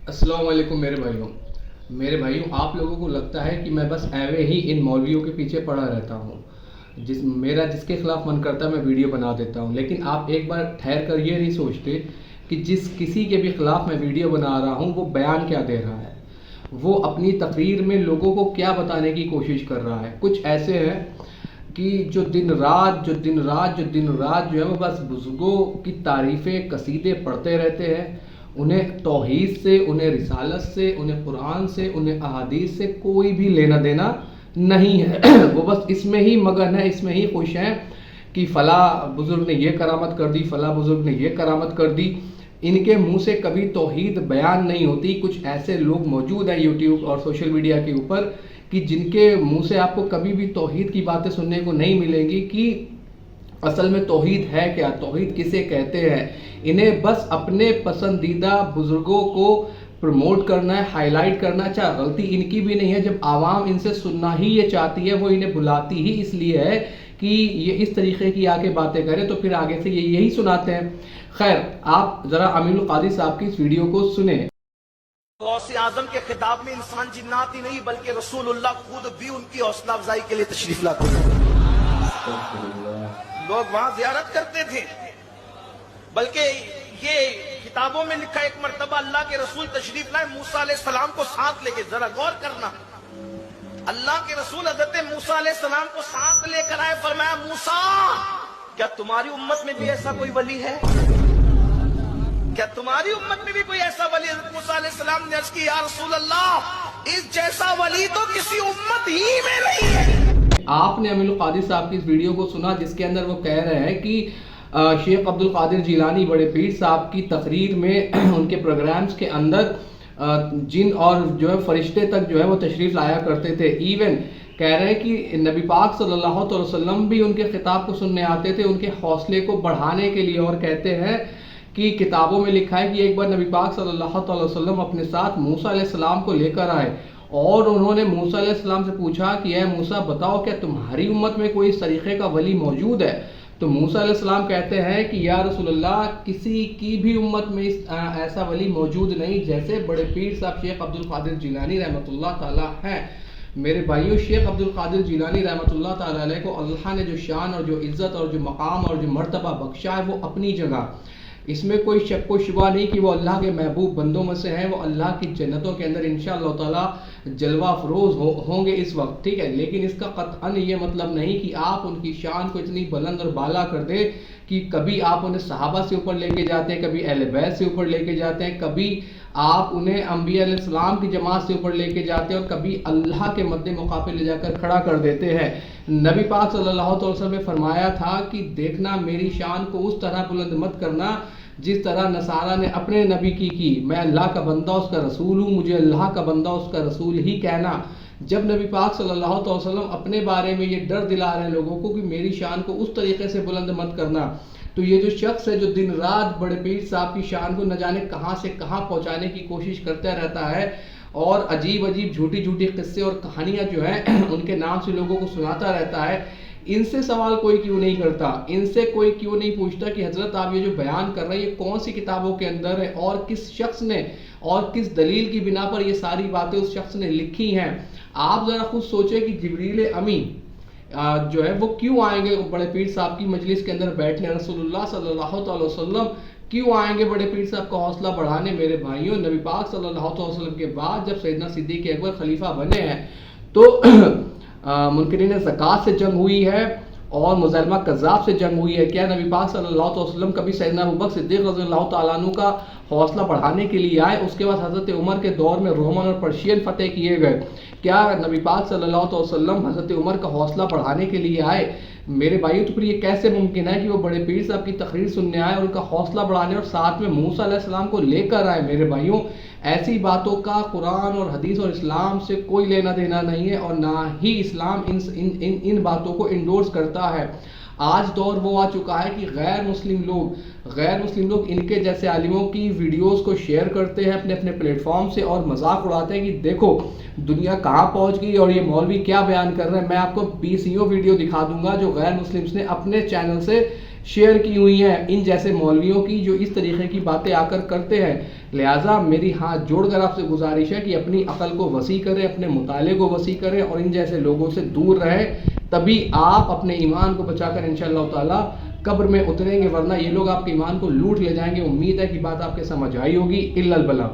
السلام علیکم میرے بھائیوں آپ لوگوں کو لگتا ہے کہ میں بس ایوے ہی ان مولویوں کے پیچھے پڑا رہتا ہوں، جس کے خلاف من کرتا ہے میں ویڈیو بنا دیتا ہوں، لیکن آپ ایک بار ٹھہر کر یہ نہیں سوچتے کہ جس کسی کے بھی خلاف میں ویڈیو بنا رہا ہوں وہ بیان کیا دے رہا ہے، وہ اپنی تقریر میں لوگوں کو کیا بتانے کی کوشش کر رہا ہے۔ کچھ ایسے ہیں کہ جو دن رات جو ہے وہ بس بزرگوں کی تعریفیں قصیدے پڑھتے رہتے ہیں، انہیں توحید سے، انہیں رسالت سے، انہیں قرآن سے، انہیں احادیث سے کوئی بھی لینا دینا نہیں ہے۔ وہ بس اس میں ہی مگن ہے، اس میں ہی خوش ہیں کہ فلاں بزرگ نے یہ کرامت کر دی، فلاں بزرگ نے یہ کرامت کر دی۔ ان کے منہ سے کبھی توحید بیان نہیں ہوتی۔ کچھ ایسے لوگ موجود ہیں یوٹیوب اور سوشل میڈیا کے اوپر کہ جن کے منہ سے آپ کو کبھی بھی توحید کی باتیں سننے کو نہیں ملیں گی کہ اصل میں توحید ہے کیا، توحید کسے کہتے ہیں۔ انہیں بس اپنے پسندیدہ بزرگوں کو پروموٹ کرنا ہے، ہائی لائٹ کرنا، چاہے غلطی ان کی بھی نہیں ہے۔ جب عوام ان سے سننا ہی یہ چاہتی ہے، وہ انہیں بلاتی ہی اس لیے ہے کہ یہ اس طریقے کی آ کے باتیں کریں، تو پھر آگے سے یہ یہی سناتے ہیں۔ خیر، آپ ذرا امین القادری صاحب کی اس ویڈیو کو سنیں۔ غوث اعظم کے خطاب میں انسان جنات ہی نہیں بلکہ رسول اللہ خود بھی ان کی حوصلہ افزائی کے لیے تشریف لاتے ہیں۔ لوگ وہاں زیارت کرتے تھے، بلکہ یہ کتابوں میں لکھا ایک مرتبہ اللہ کے رسول تشریف لائے، موسیٰ علیہ السلام کو ساتھ لے کے، ذرا غور کرنا، اللہ کے رسول حضرت موسیٰ علیہ السلام کو ساتھ لے کر آئے، فرمایا موسیٰ کیا تمہاری امت میں بھی ایسا کوئی ولی ہے؟ کیا تمہاری امت میں بھی کوئی ایسا ولی؟ حضرت موسیٰ علیہ السلام نے عرض کی یا رسول اللہ اس جیسا ولی تو کسی امت ہی میں نہیں ہے۔ آپ نے امین القادری صاحب کی اس ویڈیو کو سنا جس کے اندر وہ کہہ رہے ہیں کہ شیخ عبد القادر جیلانی بڑے پیر صاحب کی تقریر میں ان کے پروگرامز کے اندر جن اور جو ہے فرشتے تک جو ہے وہ تشریف لایا کرتے تھے۔ ایون کہہ رہے ہیں کہ نبی پاک صلی اللہ علیہ وسلم بھی ان کے خطاب کو سننے آتے تھے ان کے حوصلے کو بڑھانے کے لیے، اور کہتے ہیں کہ کتابوں میں لکھا ہے کہ ایک بار نبی پاک صلی اللہ علیہ وسلم اپنے ساتھ موسیٰ علیہ السلام کو لے کر آئے اور انہوں نے موسیٰ علیہ السلام سے پوچھا کہ اے موسیٰ بتاؤ کیا تمہاری امت میں کوئی اس طریقے کا ولی موجود ہے؟ تو موسیٰ علیہ السلام کہتے ہیں کہ یا رسول اللہ کسی کی بھی امت میں ایسا ولی موجود نہیں جیسے بڑے پیر صاحب شیخ عبد القادر جیلانی رحمۃ اللہ تعالی ہیں۔ میرے بھائیوں، شیخ عبد القادر جیلانی رحمۃ اللہ تعالی علیہ کو اللہ نے جو شان اور جو عزت اور جو مقام اور جو مرتبہ بخشا ہے وہ اپنی جگہ، اس میں کوئی شک و شبہ نہیں کہ وہ اللہ کے محبوب بندوں میں سے ہیں، وہ اللہ کی جنتوں کے اندر انشاءاللہ تعالی جلوہ افروز ہوں گے اس وقت، ٹھیک ہے۔ لیکن اس کا قطعاً یہ مطلب نہیں کہ آپ ان کی شان کو اتنی بلند اور بالا کر دیں کہ کبھی آپ انہیں صحابہ سے اوپر لے کے جاتے ہیں، کبھی اہل بیت سے اوپر لے کے جاتے ہیں، کبھی آپ انہیں انبیاء علیہ السلام کی جماعت سے اوپر لے کے جاتے ہیں، اور کبھی اللہ کے مد مقابل لے جا کر کھڑا کر دیتے ہیں۔ نبی پاک صلی اللہ علیہ وسلم نے فرمایا تھا کہ دیکھنا میری شان کو اس طرح بلند مت کرنا جس طرح نصارہ نے اپنے نبی کی میں اللہ کا بندہ اس کا رسول ہوں، مجھے اللہ کا بندہ اس کا رسول ہی کہنا۔ جب نبی پاک صلی اللہ علیہ وسلم اپنے بارے میں یہ ڈر دلا رہے ہیں لوگوں کو کہ میری شان کو اس طریقے سے بلند مت کرنا، تو یہ جو شخص ہے جو دن رات بڑے پیر صاحب کی شان کو نہ جانے کہاں سے کہاں پہنچانے کی کوشش کرتا رہتا ہے، اور عجیب جھوٹی قصے اور کہانیاں جو ہیں ان کے نام سے لوگوں کو سناتا رہتا ہے، ان سے سوال کوئی کیوں نہیں کرتا؟ ان سے کوئی کیوں نہیں پوچھتا کہ حضرت آپ یہ جو بیان کر رہے ہیں یہ کون سی کتابوں کے اندر ہے، اور کس شخص نے اور کس دلیل کی بنا پر یہ ساری باتیں اس شخص نے لکھی ہیں؟ آپ ذرا خود سوچیں کہ جبریل امین جو ہے وہ کیوں آئیں گے بڑے پیر صاحب کی مجلس کے اندر بیٹھنے؟ رسول اللہ صلی اللہ علیہ وسلم کیوں آئیں گے بڑے پیر صاحب کا حوصلہ بڑھانے؟ میرے بھائیوں، نبی پاک صلی اللہ علیہ وسلم کے بعد جب سیدنا صدیق اکبر خلیفہ بنے ہیں تو منکرین زکوٰۃ سے جنگ ہوئی ہے اور مسیلمہ کذاب سے جنگ ہوئی ہے۔ کیا نبی پاک صلی اللہ علیہ وسلم کبھی سیدنا ابوبکر صدیق رضی اللہ تعالیٰ عنہ کا حوصلہ بڑھانے کے لیے آئے؟ اس کے بعد حضرت عمر کے دور میں رومن اور پرشین فتح کیے گئے، کیا نبی پاک صلی اللہ علیہ وسلم حضرت عمر کا حوصلہ بڑھانے کے لیے آئے؟ میرے بھائیو، تو پھر یہ کیسے ممکن ہے کہ وہ بڑے پیر صاحب کی تقریر سننے آئے اور ان کا حوصلہ بڑھانے اور ساتھ میں موسیٰ علیہ السلام کو لے کر آئے؟ میرے بھائیوں، ایسی باتوں کا قرآن اور حدیث اور اسلام سے کوئی لینا دینا نہیں ہے، اور نہ ہی اسلام ان باتوں کو انڈورس کرتا ہے۔ آج دور وہ آ چکا ہے کہ غیر مسلم لوگ ان کے جیسے عالموں کی ویڈیوز کو شیئر کرتے ہیں اپنے پلیٹ فارم سے اور مذاق اڑاتے ہیں کہ دیکھو دنیا کہاں پہنچ گئی اور یہ مولوی کیا بیان کر رہے ہیں۔ میں آپ کو 20 ویڈیو دکھا دوں گا جو غیر مسلمز نے اپنے چینل سے شیئر کی ہوئی ہیں ان جیسے مولویوں کی جو اس طریقے کی باتیں آ کر کرتے ہیں، لہٰذا میری ہاتھ جوڑ کر آپ سے گزارش ہے کہ اپنی عقل کو وسیع کریں، اپنے مطالعے کو وسیع کریں اور ان جیسے لوگوں سے دور رہیں، تبھی آپ اپنے ایمان کو بچا کر انشاءاللہ تعالی قبر میں اتریں گے، ورنہ یہ لوگ آپ کے ایمان کو لوٹ لے جائیں گے۔ امید ہے کہ بات آپ کے سمجھ آئی ہوگی۔ الا البلاغ۔